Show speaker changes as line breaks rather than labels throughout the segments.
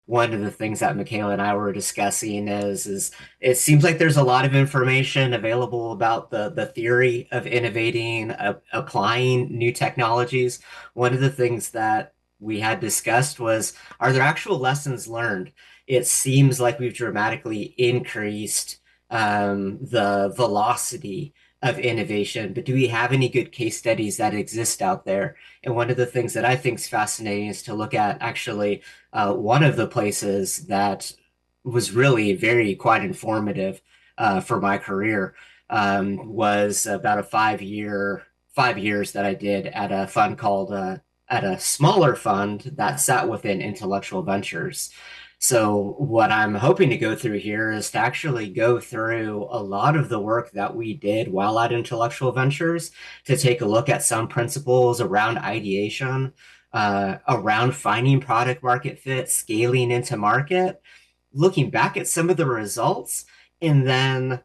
one of the things that Michaela and I were discussing is it seems like there's a lot of information available about the theory of innovating, applying new technologies. One of the things that we had discussed was, are there actual lessons learned? It seems like we've dramatically increased the velocity of innovation, but do we have any good case studies that exist out there? And one of the things that I think is fascinating is to look at actually one of the places that was really very quite informative for my career was about a 5 years that I did at a fund called at a smaller fund that sat within intellectual ventures. So what I'm hoping to go through here is to actually go through a lot of the work that we did while at Intellectual Ventures to take a look at some principles around ideation, around finding product market fit, scaling into market, looking back at some of the results, and then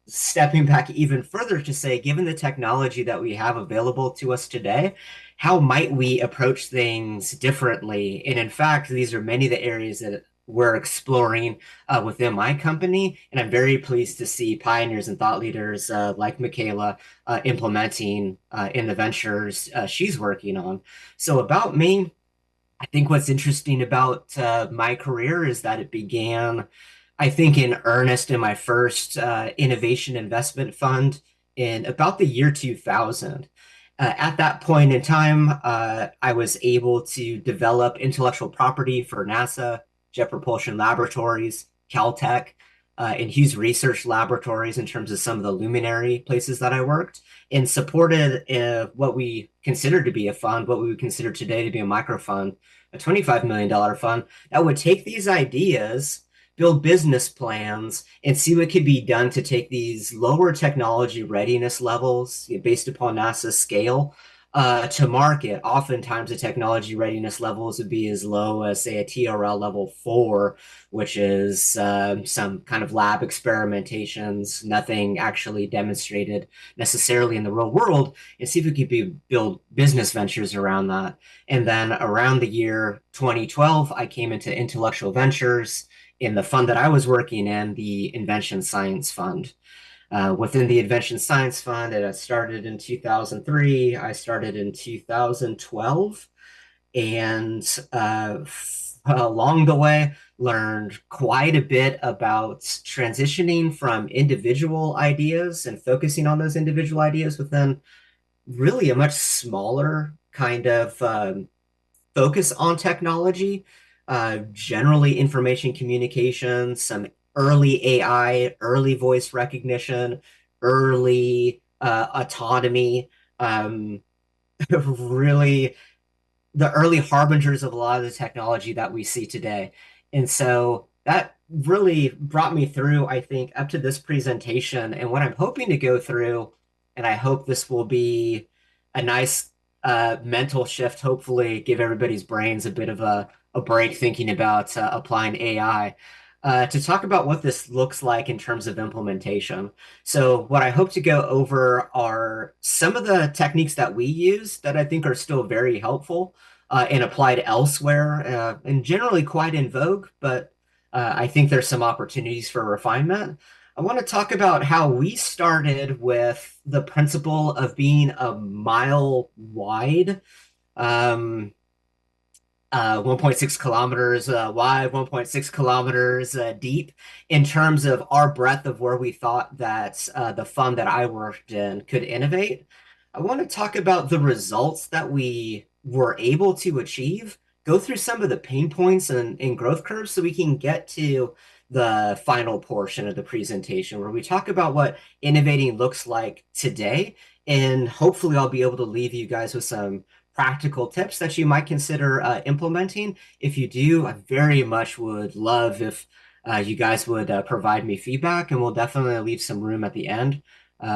stepping back even further to say, given the technology that we have available to us today, how might we approach things differently? And in fact, these are many of the areas that we're exploring within my company. And I'm very pleased to see pioneers and thought leaders like Michaela implementing in the ventures she's working on. So about me, I think what's interesting about my career is that it began, I think, in earnest in my first innovation investment fund in about the year 2000. At that point in time, I was able to develop intellectual property for NASA, Jet Propulsion Laboratories, Caltech, and Hughes Research Laboratories in terms of some of the luminary places that I worked, and supported what we considered to be a fund, what we would consider today to be a micro fund, a $25 million fund that would take these ideas, build business plans, and see what could be done to take these lower technology readiness levels based upon NASA's scale to market. Oftentimes, the technology readiness levels would be as low as, say, a TRL level 4, which is some kind of lab experimentations, nothing actually demonstrated necessarily in the real world, and see if we could build business ventures around that. And then around the year 2012, I came into intellectual ventures in the fund that I was working in, the Invention Science Fund. Within the Invention Science Fund, it started in 2003. I started in 2012. And along the way, learned quite a bit about transitioning from individual ideas and focusing on those individual ideas within really a much smaller kind of focus on technology, generally information communication, some early AI, early voice recognition, early autonomy, really the early harbingers of a lot of the technology that we see today. And so that really brought me through, I think, up to this presentation. And what I'm hoping to go through, and I hope this will be a nice mental shift, hopefully give everybody's brains a bit of a break thinking about applying AI. To talk about what this looks like in terms of implementation. So, what I hope to go over are some of the techniques that we use that I think are still very helpful and applied elsewhere and generally quite in vogue, but I think there's some opportunities for refinement. I want to talk about how we started with the principle of being a mile wide. Um, 1.6 kilometers wide, 1.6 kilometers deep in terms of our breadth of where we thought that the fund that I worked in could innovate. I want to talk about the results that we were able to achieve, go through some of the pain points and growth curves so we can get to the final portion of the presentation where we talk about what innovating looks like today. And hopefully, I'll be able to leave you guys with some practical tips that you might consider implementing. If you do, I very much would love if you guys would provide me feedback, and we'll definitely leave some room at the end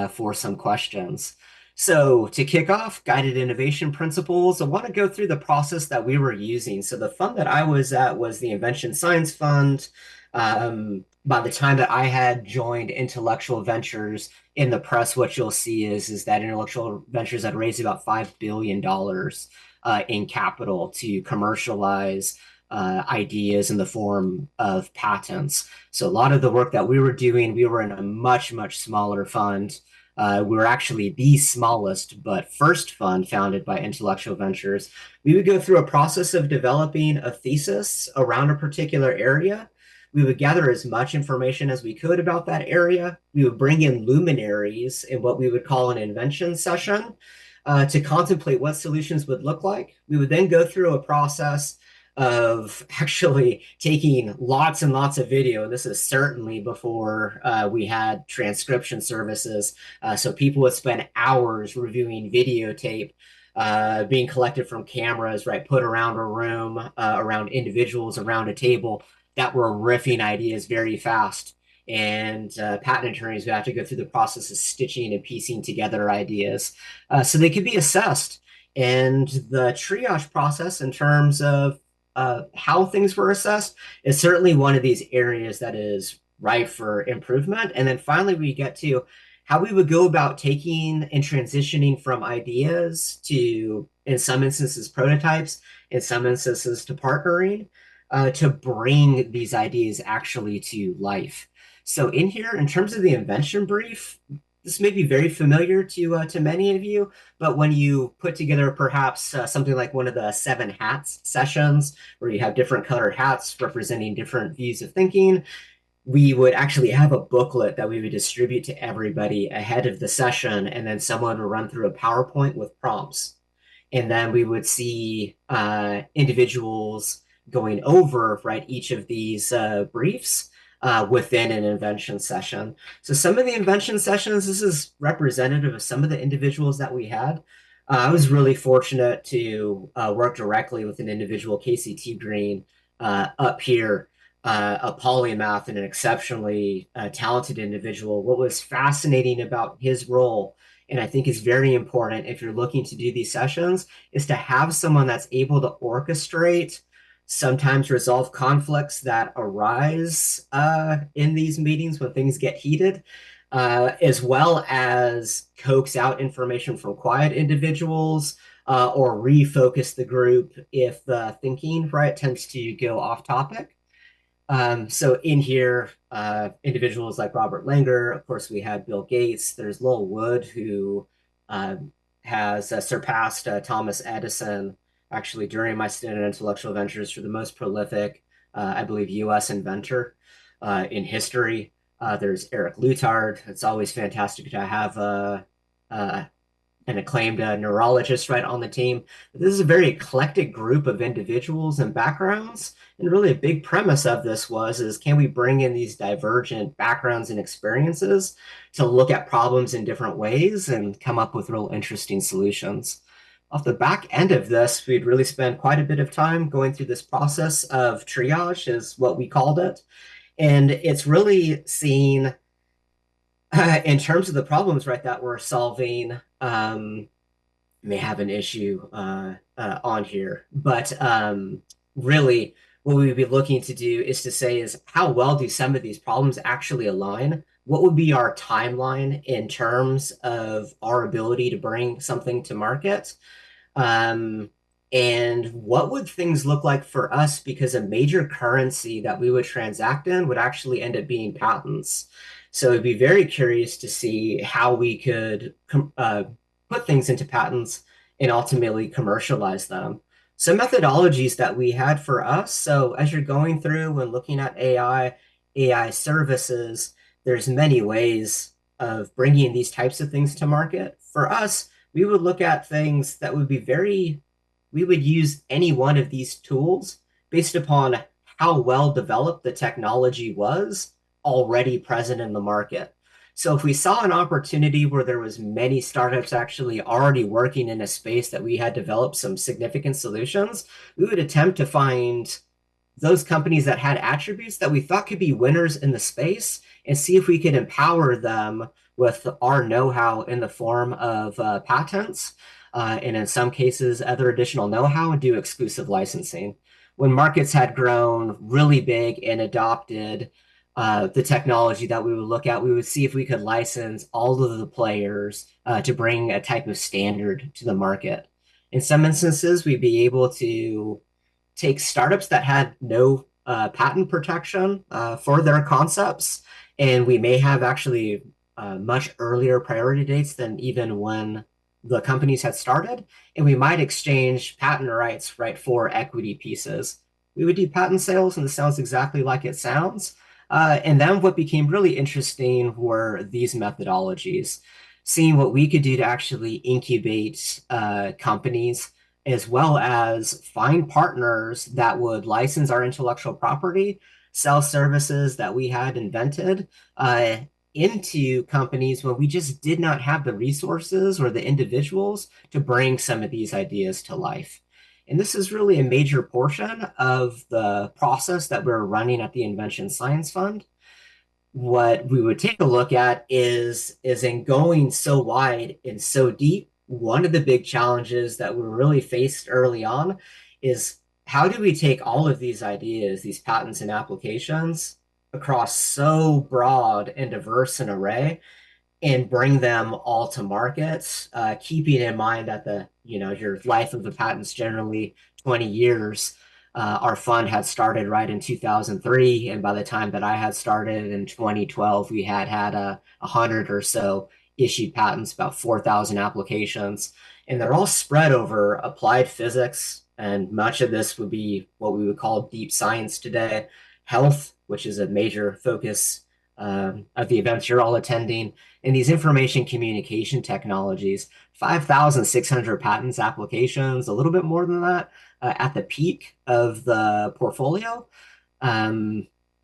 for some questions. So to kick off, guided innovation principles, I want to go through the process that we were using. So the fund that I was at was the Invention Science Fund. By the time that I had joined Intellectual Ventures in the press, what you'll see is that Intellectual Ventures had raised about $5 billion in capital to commercialize ideas in the form of patents. So a lot of the work that we were doing, we were in a much, much smaller fund. We were actually the smallest but first fund founded by Intellectual Ventures. We would go through a process of developing a thesis around a particular area. We would gather as much information as we could about that area. We would bring in luminaries in what we would call an invention session to contemplate what solutions would look like. We would then go through a process of actually taking lots and lots of video. And this is certainly before we had transcription services. So people would spend hours reviewing videotape being collected from cameras, right, put around a room, around individuals, around a table that were riffing ideas very fast. And patent attorneys would have to go through the process of stitching and piecing together ideas so they could be assessed. And the triage process, in terms of how things were assessed, is certainly one of these areas that is ripe for improvement. And then finally, we get to how we would go about taking and transitioning from ideas to, in some instances, prototypes, in some instances, to partnering to bring these ideas actually to life. So in here, in terms of the invention brief, this may be very familiar to many of you, but when you put together perhaps something like one of the 7 hats sessions, where you have different colored hats representing different views of thinking, we would actually have a booklet that we would distribute to everybody ahead of the session, and then someone would run through a PowerPoint with prompts. And then we would see individuals going over, right, each of these briefs within an invention session. So some of the invention sessions, this is representative of some of the individuals that we had. I was really fortunate to work directly with an individual, Casey T. Green, up here, a polymath and an exceptionally talented individual. What was fascinating about his role, and I think is very important if you're looking to do these sessions, is to have someone that's able to orchestrate, sometimes resolve conflicts that arise in these meetings when things get heated, as well as coax out information from quiet individuals or refocus the group if the thinking, right, tends to go off topic. So in here, individuals like Robert Langer, of course, we had Bill Gates. There's Lowell Wood, who has surpassed Thomas Edison, actually, during my stint at Intellectual Ventures for the most prolific, I believe, U.S. inventor in history. There's Eric Lutard. It's always fantastic to have an acclaimed neurologist right on the team. But this is a very eclectic group of individuals and backgrounds. And really a big premise of this is can we bring in these divergent backgrounds and experiences to look at problems in different ways and come up with real interesting solutions. Off the back end of this, we'd really spend quite a bit of time going through this process of triage, is what we called it. And it's really seeing in terms of the problems, right, that we're solving, may have an issue on here, but really what we would be looking to do is to say is how well do some of these problems actually align? What would be our timeline in terms of our ability to bring something to market? And what would things look like for us? Because a major currency that we would transact in would actually end up being patents. So it'd be very curious to see how we could put things into patents and ultimately commercialize them. Some methodologies that we had for us. So as you're going through and looking at AI services, there's many ways of bringing these types of things to market. For us, we would look at things that would be we would use any one of these tools based upon how well developed the technology was already present in the market. So if we saw an opportunity where there was many startups actually already working in a space that we had developed some significant solutions, we would attempt to find those companies that had attributes that we thought could be winners in the space and see if we could empower them with our know-how in the form of patents, and in some cases, other additional know-how, and do exclusive licensing. When markets had grown really big and adopted the technology that we would look at, we would see if we could license all of the players to bring a type of standard to the market. In some instances, we'd be able to take startups that had no patent protection for their concepts, and we may have actually much earlier priority dates than even when the companies had started, and we might exchange patent rights right for equity pieces. We would do patent sales, and this sounds exactly like it sounds. And then what became really interesting were these methodologies, seeing what we could do to actually incubate companies as well as find partners that would license our intellectual property, sell services that we had invented into companies when we just did not have the resources or the individuals to bring some of these ideas to life. And this is really a major portion of the process that we're running at the Invention Science Fund. What we would take a look at is in going so wide and so deep, one of the big challenges that we really faced early on is how do we take all of these ideas, these patents and applications across so broad and diverse an array and bring them all to market, keeping in mind that your life of the patent's generally 20 years. Our fund had started right in 2003, and by the time that I had started in 2012, we had 100 or so issued patents, about 4,000 applications, and they're all spread over applied physics, and much of this would be what we would call deep science today, health, which is a major focus of the events you're all attending, and these information communication technologies, 5,600 patents applications, a little bit more than that at the peak of the portfolio,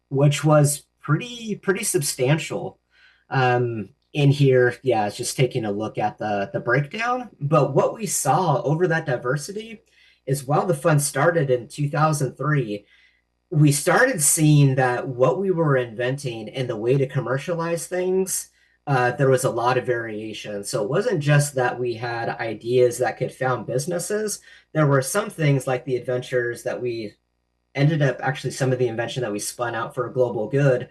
which was pretty substantial. In here, yeah, it's just taking a look at the breakdown. But what we saw over that diversity is while the fund started in 2003, we started seeing that what we were inventing and the way to commercialize things, there was a lot of variation. So it wasn't just that we had ideas that could found businesses. There were some things like the adventures that we ended up actually some of the invention that we spun out for a global good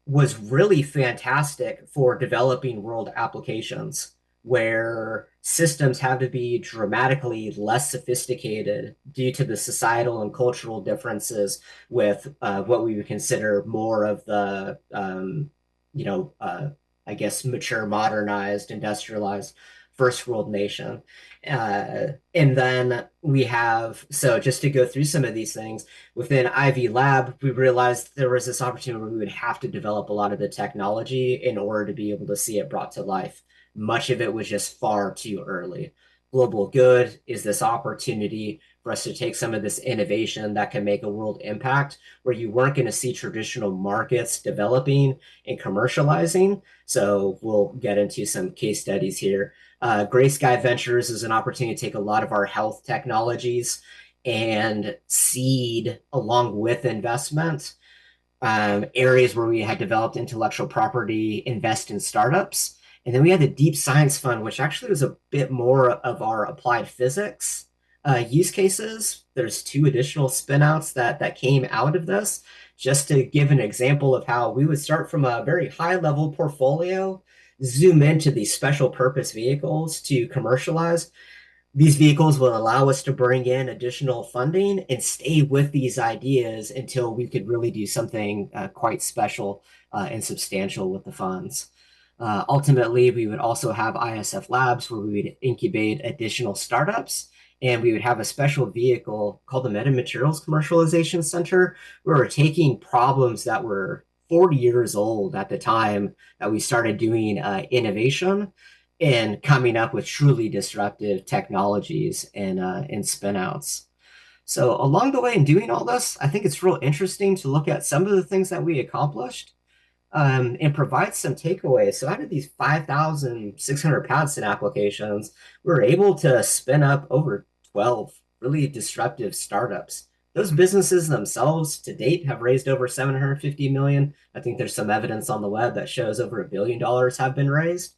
was really fantastic for developing world applications where systems have to be dramatically less sophisticated due to the societal and cultural differences with what we would consider more of the, I guess, mature, modernized, industrialized first world nation. And then we have, so just to go through some of these things, within Ivy Lab, we realized there was this opportunity where we would have to develop a lot of the technology in order to be able to see it brought to life. Much of it was just far too early. Global good is this opportunity for us to take some of this innovation that can make a world impact where you weren't going to see traditional markets developing and commercializing. So we'll get into some case studies here. Gray Sky Ventures is an opportunity to take a lot of our health technologies and seed along with investment areas where we had developed intellectual property, invest in startups. And then we had the Deep Science Fund, which actually was a bit more of our applied physics use cases. There's two additional spinouts that came out of this, just to give an example of how we would start from a very high level portfolio, zoom into these special purpose vehicles to commercialize. These vehicles will allow us to bring in additional funding and stay with these ideas until we could really do something quite special and substantial with the funds. Ultimately, we would also have ISF Labs where we would incubate additional startups, and we would have a special vehicle called the Metamaterials Commercialization Center, where we're taking problems that were 40 years old at the time that we started doing innovation and coming up with truly disruptive technologies and spinouts. So along the way in doing all this, I think it's real interesting to look at some of the things that we accomplished and provide some takeaways. So out of these 5,600 patent applications, we were able to spin up over 12 really disruptive startups. Those businesses themselves to date have raised over 750 million. I think there's some evidence on the web that shows over $1 billion have been raised.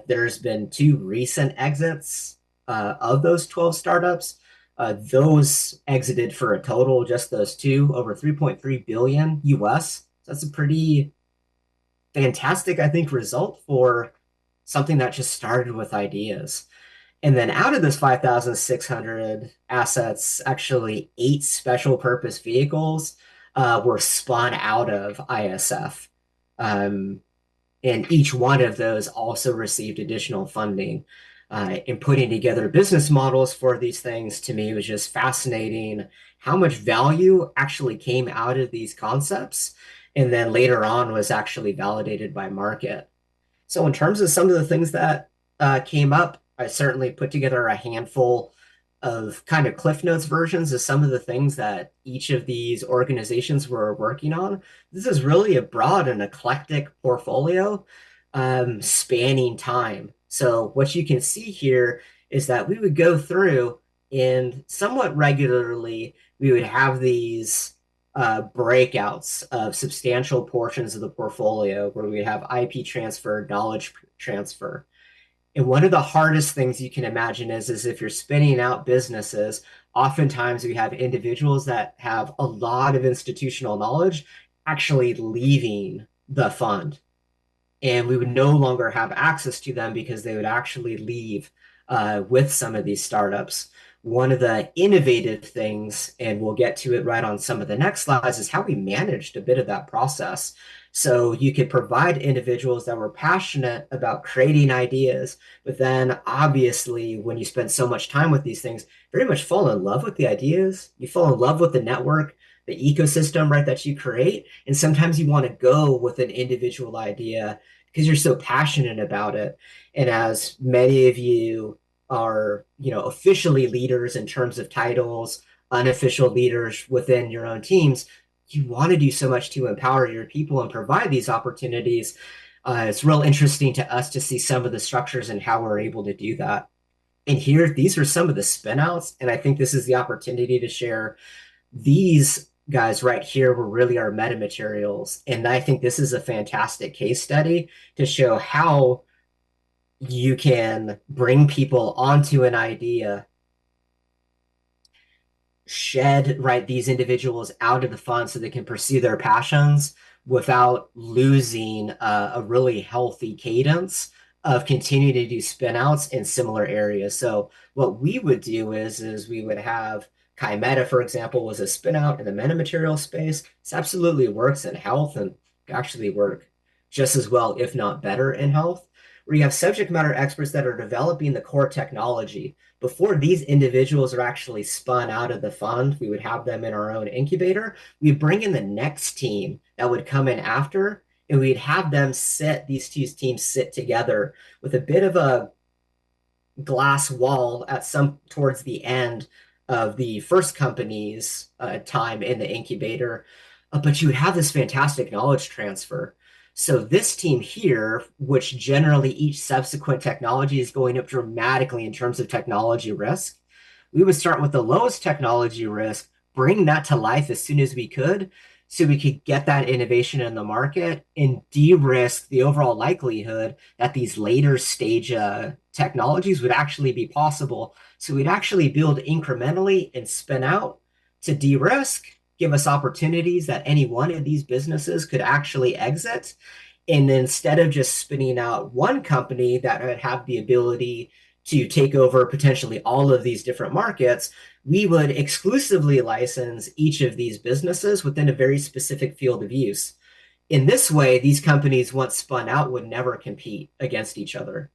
There's been two recent exits of those 12 startups. Those exited for a total, just those two, over 3.3 billion US. So that's a pretty fantastic, I think, result for something that just started with ideas. And then out of this 5,600 assets, actually eight special purpose vehicles were spun out of ISF. Um, and each one of those also received additional funding. In putting together business models for these things, to me, was just fascinating how much value actually came out of these concepts, and then later on was actually validated by market. So in terms of some of the things that came up, I certainly put together a handful of kind of Cliff Notes versions of some of the things that each of these organizations were working on. This is really a broad and eclectic portfolio spanning time. So what you can see here is that we would go through and somewhat regularly we would have these breakouts of substantial portions of the portfolio where we have IP transfer, knowledge transfer. And one of the hardest things you can imagine is if you're spinning out businesses, oftentimes we have individuals that have a lot of institutional knowledge actually leaving the fund, and we would no longer have access to them because they would actually leave with some of these startups. One of the innovative things, and we'll get to it right on some of the next slides, is how we managed a bit of that process. So you could provide individuals that were passionate about creating ideas, but then obviously when you spend so much time with these things, very much fall in love with the ideas. You fall in love with the network, the ecosystem, right, that you create. And sometimes you want to go with an individual idea because you're so passionate about it. And as many of you are, officially leaders in terms of titles, unofficial leaders within your own teams, you want to do so much to empower your people and provide these opportunities. It's real interesting to us to see some of the structures and how we're able to do that. And here, these are some of the spinouts, and I think this is the opportunity to share these guys right here were really our metamaterials. And I think this is a fantastic case study to show how you can bring people onto an idea, shed right these individuals out of the fund so they can pursue their passions without losing a really healthy cadence of continuing to do spinouts in similar areas. So what we would do is we would have Chimeta, for example, was a spinout in the metamaterial space. This absolutely works in health and actually work just as well, if not better, in health, where you have subject matter experts that are developing the core technology. Before these individuals are actually spun out of the fund, we would have them in our own incubator. We'd bring in the next team that would come in after, and we'd have them these two teams sit together with a bit of a glass wall at some towards the end of the first company's time in the incubator. But you would have this fantastic knowledge transfer. So this team here, which generally each subsequent technology is going up dramatically in terms of technology risk, we would start with the lowest technology risk, bring that to life as soon as we could, so we could get that innovation in the market and de-risk the overall likelihood that these later stage technologies would actually be possible. So we'd actually build incrementally and spin out to de-risk, give us opportunities that any one of these businesses could actually exit. And instead of just spinning out one company that would have the ability to take over potentially all of these different markets, we would exclusively license each of these businesses within a very specific field of use. In this way, these companies, once spun out, would never compete against each other,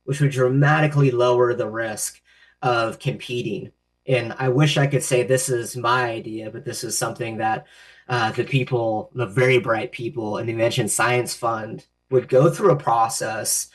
which would dramatically lower the risk of competing. And I wish I could say this is my idea, but this is something that the very bright people in the Invention Science Fund would go through a process,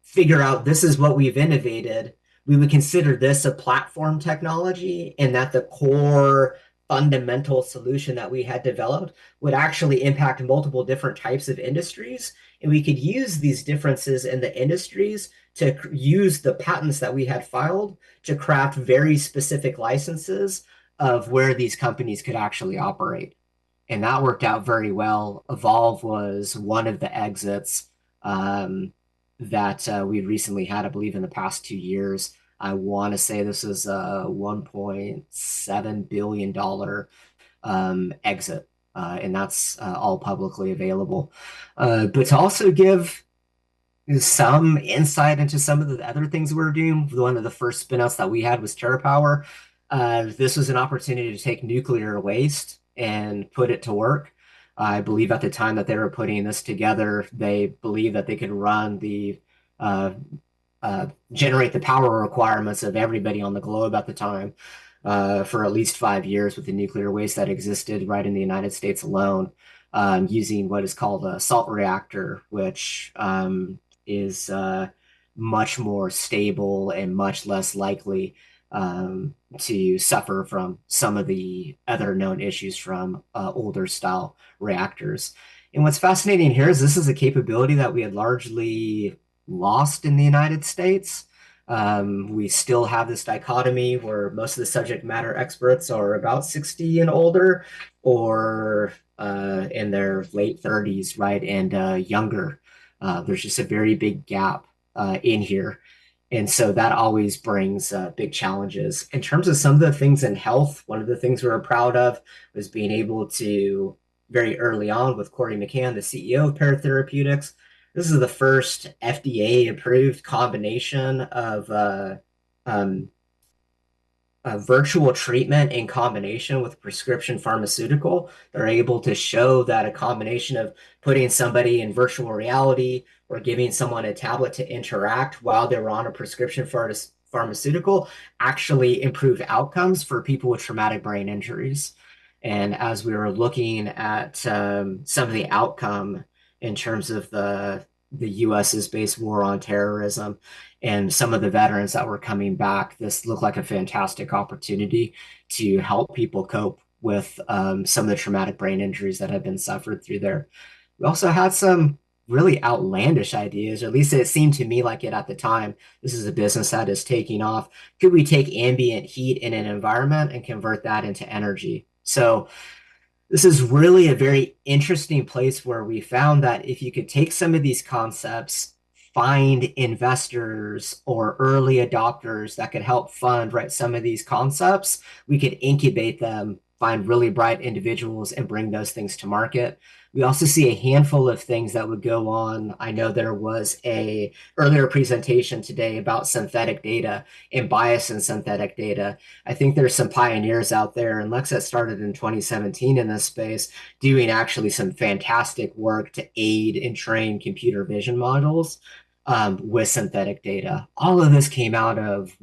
figure out this is what we've innovated. We would consider this a platform technology, and that the core fundamental solution that we had developed would actually impact multiple different types of industries. And we could use these differences in the industries to use the patents that we had filed to craft very specific licenses of where these companies could actually operate. And that worked out very well. Evolve was one of the exits that we recently had, I believe, in the past 2 years. I want to say this is a $1.7 billion exit, and that's all publicly available. But to also give some insight into some of the other things we were doing. One of the first spinouts that we had was TerraPower. This was an opportunity to take nuclear waste and put it to work. I believe at the time that they were putting this together, they believed that they could run uh, generate the power requirements of everybody on the globe at the time for at least 5 years with the nuclear waste that existed right in the United States alone, using what is called a salt reactor, which is much more stable and much less likely to suffer from some of the other known issues from older style reactors. And what's fascinating here is this is a capability that we had largely lost in the United States. We still have this dichotomy where most of the subject matter experts are about 60 and older or in their late 30s, right? And younger. There's just a very big gap in here. And so that always brings big challenges. In terms of some of the things in health, one of the things we were proud of was being able to, very early on with Corey McCann, the CEO of Paratherapeutics, this is the first FDA approved combination of um, virtual treatment in combination with prescription pharmaceutical. They're able to show that a combination of putting somebody in virtual reality or giving someone a tablet to interact while they're on a prescription pharmaceutical actually improve outcomes for people with traumatic brain injuries. And as we were looking at some of the outcome in terms of the US's base war on terrorism, and some of the veterans that were coming back, this looked like a fantastic opportunity to help people cope with some of the traumatic brain injuries that have been suffered through there. We also had some really outlandish ideas, or at least it seemed to me like it at the time. This is a business that is taking off. Could we take ambient heat in an environment and convert that into energy? So this is really a very interesting place where we found that if you could take some of these concepts, find investors or early adopters that could help fund, right, some of these concepts, we could incubate them, find really bright individuals and bring those things to market. We also see a handful of things that would go on. I know there was a earlier presentation today about synthetic data and bias in synthetic data. I think there's some pioneers out there, and Lexet started in 2017 in this space, doing actually some fantastic work to aid and train computer vision models with synthetic data. All of this came out of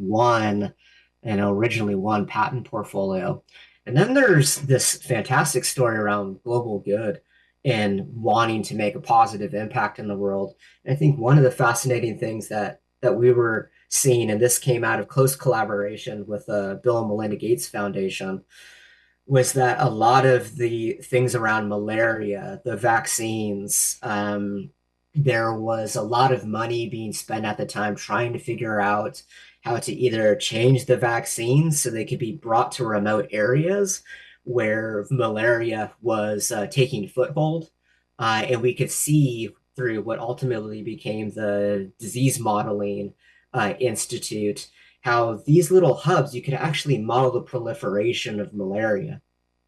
originally one patent portfolio. And then there's this fantastic story around global good and wanting to make a positive impact in the world. And I think one of the fascinating things that we were seeing, and this came out of close collaboration with the Bill and Melinda Gates Foundation, was that a lot of the things around malaria, the vaccines, there was a lot of money being spent at the time trying to figure out how to either change the vaccines so they could be brought to remote areas where malaria was taking foothold. And we could see through what ultimately became the Disease Modeling Institute how these little hubs, you could actually model the proliferation of malaria,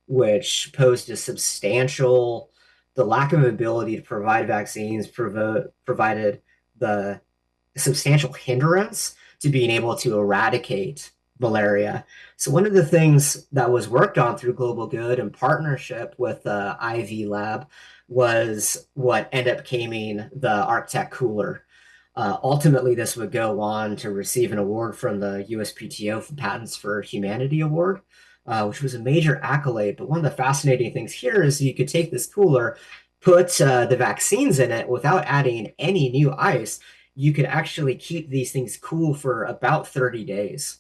which posed a substantial, the lack of ability to provide vaccines provided the substantial hindrance to being able to eradicate malaria. So one of the things that was worked on through Global Good in partnership with the IV Lab was what ended up becoming the Arctech Cooler. Ultimately, this would go on to receive an award from the USPTO for Patents for Humanity Award, which was a major accolade. But one of the fascinating things here is you could take this cooler, put the vaccines in it without adding any new ice. You could actually keep these things cool for about 30 days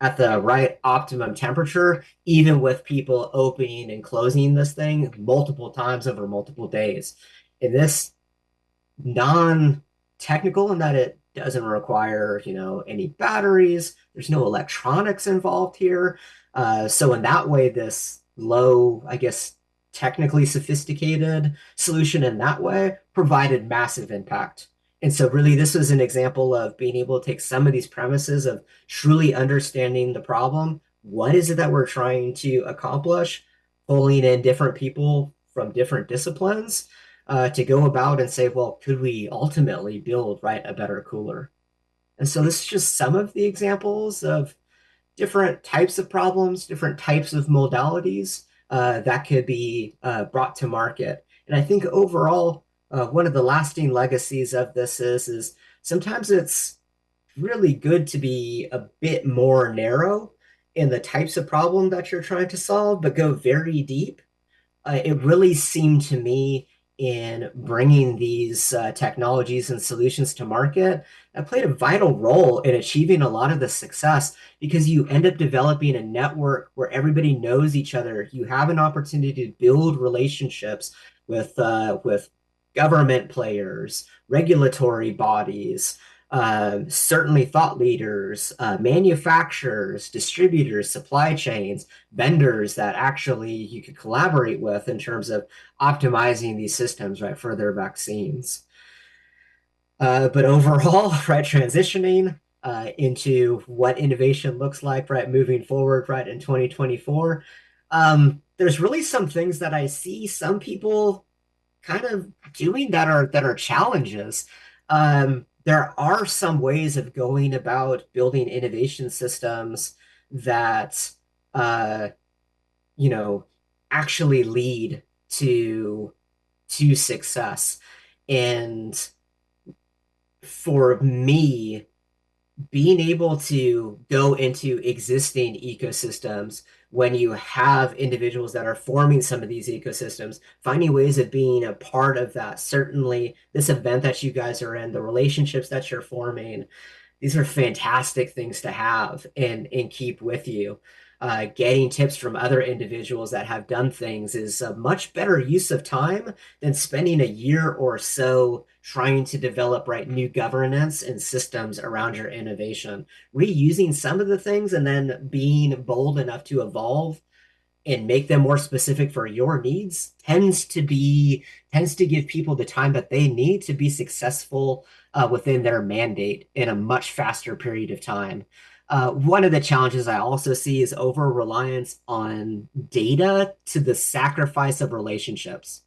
at the right optimum temperature, even with people opening and closing this thing multiple times over multiple days. And this non-technical in that it doesn't require, any batteries. There's no electronics involved here. So in that way, this low, I guess, technically sophisticated solution in that way provided massive impact. And so really this was an example of being able to take some of these premises of truly understanding the problem. What is it that we're trying to accomplish? Pulling in different people from different disciplines, to go about and say, well, could we ultimately build, right, a better cooler? And so this is just some of the examples of different types of problems, different types of modalities that could be brought to market. And I think overall, one of the lasting legacies of this is sometimes it's really good to be a bit more narrow in the types of problem that you're trying to solve, but go very deep. It really seemed to me in bringing these technologies and solutions to market that played a vital role in achieving a lot of the success because you end up developing a network where everybody knows each other. You have an opportunity to build relationships with government players, regulatory bodies, certainly thought leaders, manufacturers, distributors, supply chains, vendors that actually you could collaborate with in terms of optimizing these systems, right, for their vaccines. But overall, right, transitioning into what innovation looks like, right, moving forward, right, in 2024, there's really some things that I see some people kind of doing that are challenges. There are some ways of going about building innovation systems that uh, you know actually lead to success. And for me, being able to go into existing ecosystems when you have individuals that are forming some of these ecosystems, finding ways of being a part of that. Certainly, this event that you guys are in, the relationships that you're forming, these are fantastic things to have and keep with you. Getting tips from other individuals that have done things is a much better use of time than spending a year or so trying to develop right new governance and systems around your innovation. Reusing some of the things and then being bold enough to evolve and make them more specific for your needs tends to give people the time that they need to be successful within their mandate in a much faster period of time. One of the challenges I also see is over reliance on data to the sacrifice of relationships.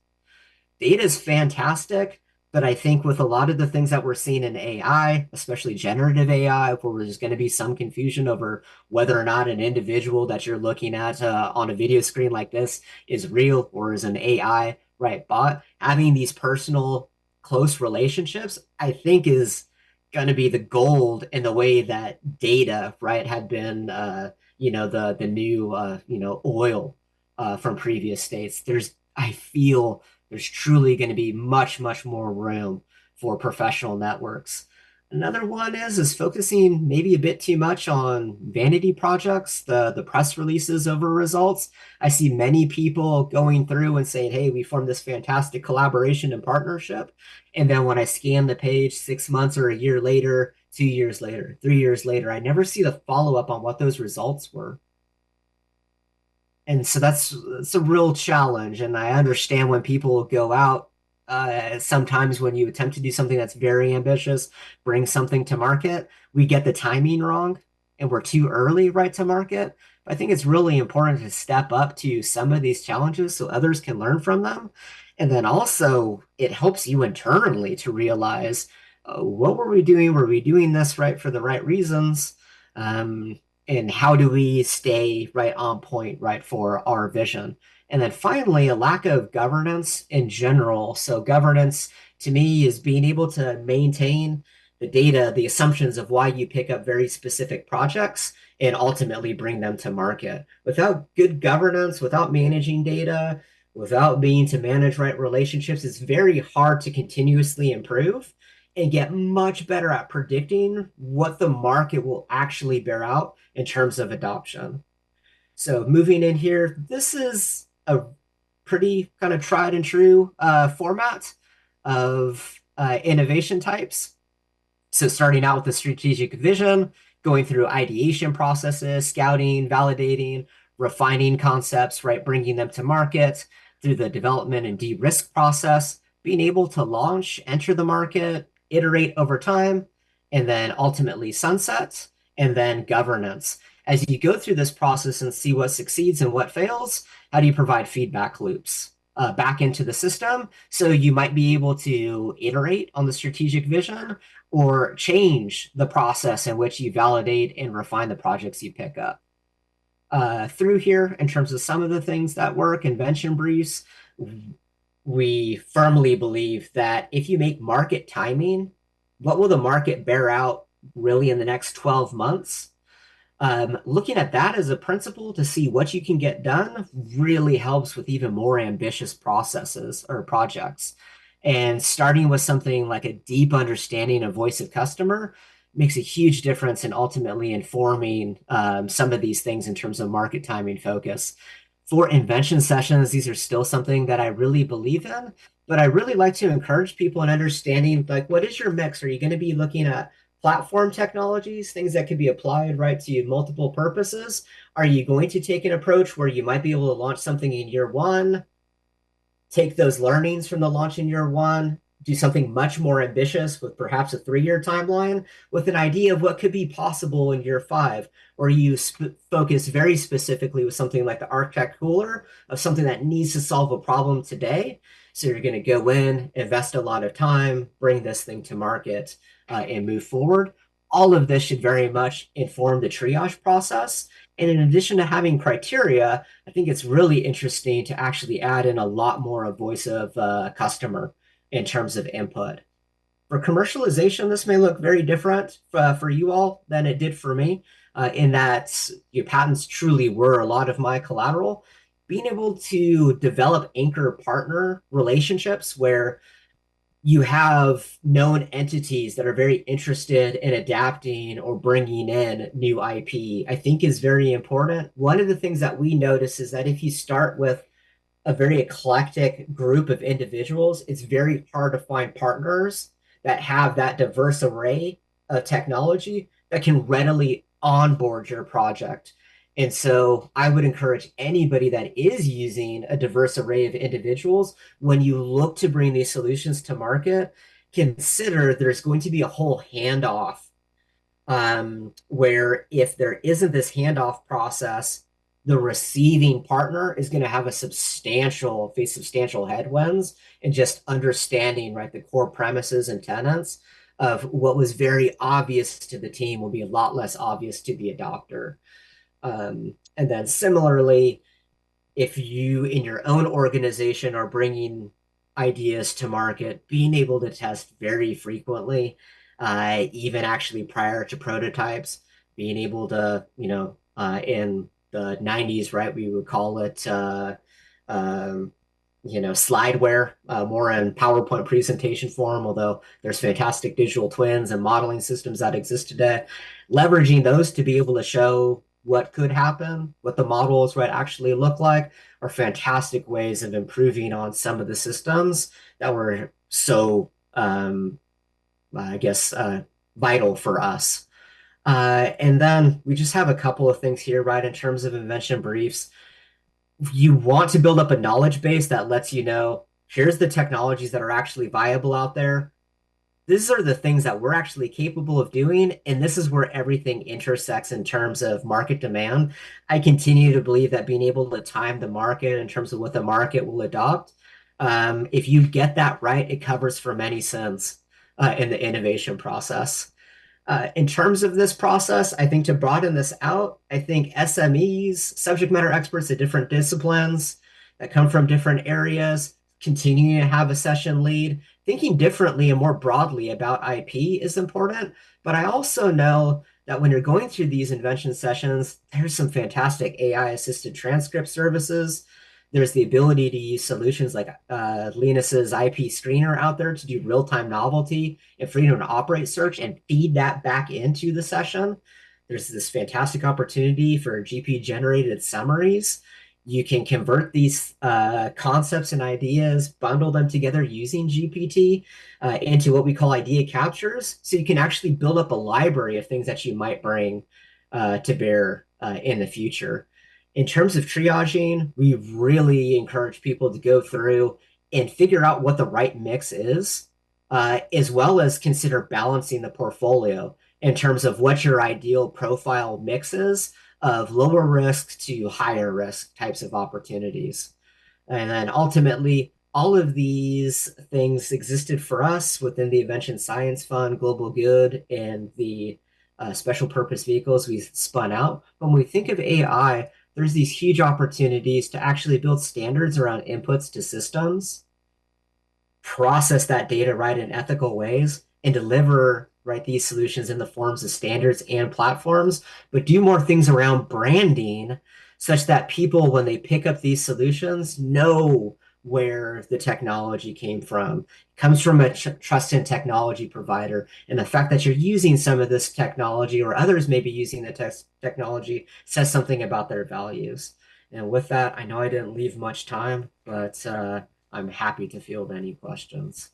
Data is fantastic, but I think with a lot of the things that we're seeing in AI, especially generative AI, where there's going to be some confusion over whether or not an individual that you're looking at on a video screen like this is real or is an AI, right, bot, having these personal, close relationships, I think is going to be the gold in the way that data, right, had been, the new, oil from previous states. I feel there's truly going to be much, much more room for professional networks. Another one is focusing maybe a bit too much on vanity projects, the press releases over results. I see many people going through and saying, "Hey, we formed this fantastic collaboration and partnership," and then when I scan the page 6 months or a year later, 2 years later, 3 years later, I never see the follow up on what those results were. And so that's a real challenge. And I understand when people go out, sometimes when you attempt to do something that's very ambitious, bring something to market, we get the timing wrong and we're too early right to market. But I think it's really important to step up to some of these challenges so others can learn from them. And then also, it helps you internally to realize what were we doing? Were we doing this right for the right reasons? Um, and how do we stay right on point, right, for our vision? And then finally, a lack of governance in general. So governance to me is being able to maintain the data, the assumptions of why you pick up very specific projects and ultimately bring them to market. Without good governance, without managing data, without being to manage right relationships, it's very hard to continuously improve and get much better at predicting what the market will actually bear out in terms of adoption. So moving in here, this is a pretty kind of tried and true format of innovation types. So starting out with the strategic vision, going through ideation processes, scouting, validating, refining concepts, right, bringing them to market through the development and de-risk process, being able to launch, enter the market, iterate over time, and then ultimately sunset, and then governance. As you go through this process and see what succeeds and what fails, how do you provide feedback loops? back into the system. So you might be able to iterate on the strategic vision or change the process in which you validate and refine the projects you pick up. Through here, in terms of some of the things that work, invention briefs, we firmly believe that if you make market timing, what will the market bear out really in the next 12 months? Looking at that as a principle to see what you can get done really helps with even more ambitious processes or projects. And starting with something like a deep understanding of voice of customer makes a huge difference in ultimately informing some of these things in terms of market timing focus. For invention sessions, these are still something that I really believe in, but I really like to encourage people in understanding like what is your mix? Are you going to be looking at platform technologies, things that can be applied right to multiple purposes? Are you going to take an approach where you might be able to launch something in year one, take those learnings from the launch in year one, do something much more ambitious with perhaps a 3-year timeline with an idea of what could be possible in year five, or you focus very specifically with something like the architect cooler of something that needs to solve a problem today. So you're going to go in, invest a lot of time, bring this thing to market, and move forward. All of this should very much inform the triage process. And in addition to having criteria, I think it's really interesting to actually add in a lot more of voice of customer in terms of input. For commercialization, this may look very different for you all than it did for me, in that your patents truly were a lot of my collateral. Being able to develop anchor partner relationships where you have known entities that are very interested in adapting or bringing in new IP, I think is very important. One of the things that we notice is that if you start with a very eclectic group of individuals, it's very hard to find partners that have that diverse array of technology that can readily onboard your project. And so I would encourage anybody that is using a diverse array of individuals, when you look to bring these solutions to market, consider there's going to be a whole handoff where if there isn't this handoff process, the receiving partner is going to have face substantial headwinds in just understanding right the core premises and tenets of what was very obvious to the team will be a lot less obvious to the adopter. And then similarly, if you in your own organization are bringing ideas to market, being able to test very frequently, even actually prior to prototypes, being able to, in the 90s, right, we would call it, slideware, more in PowerPoint presentation form, although there's fantastic digital twins and modeling systems that exist today. Leveraging those to be able to show what could happen, what the models right actually look like, are fantastic ways of improving on some of the systems that were so, I guess, vital for us. And then we just have a couple of things here, right, in terms of invention briefs. You want to build up a knowledge base that lets you know, here's the technologies that are actually viable out there. These are the things that we're actually capable of doing, and this is where everything intersects in terms of market demand. I continue to believe that being able to time the market in terms of what the market will adopt, if you get that right, it covers for many sins in the innovation process. In terms of this process, I think to broaden this out, I think SMEs, subject matter experts at different disciplines that come from different areas, continuing to have a session lead, thinking differently and more broadly about IP is important. But I also know that when you're going through these invention sessions, there's some fantastic AI-assisted transcript services. There's the ability to use solutions like Linus's IP screener out there to do real-time novelty and freedom to operate search and feed that back into the session. There's this fantastic opportunity for GP-generated summaries. You can convert these concepts and ideas, bundle them together using GPT into what we call idea captures. So you can actually build up a library of things that you might bring to bear in the future. In terms of triaging, we really encourage people to go through and figure out what the right mix is, as well as consider balancing the portfolio in terms of what your ideal profile mix is of lower risk to higher risk types of opportunities. And then ultimately, all of these things existed for us within the Invention Science Fund, Global Good, and the special purpose vehicles we spun out. When we think of AI, there's these huge opportunities to actually build standards around inputs to systems, process that data right in ethical ways, and deliver right these solutions in the forms of standards and platforms, but do more things around branding such that people, when they pick up these solutions, know where the technology came from. It comes from a trusted technology provider. And the fact that you're using some of this technology or others may be using the technology says something about their values. And with that, I know I didn't leave much time, but I'm happy to field any questions.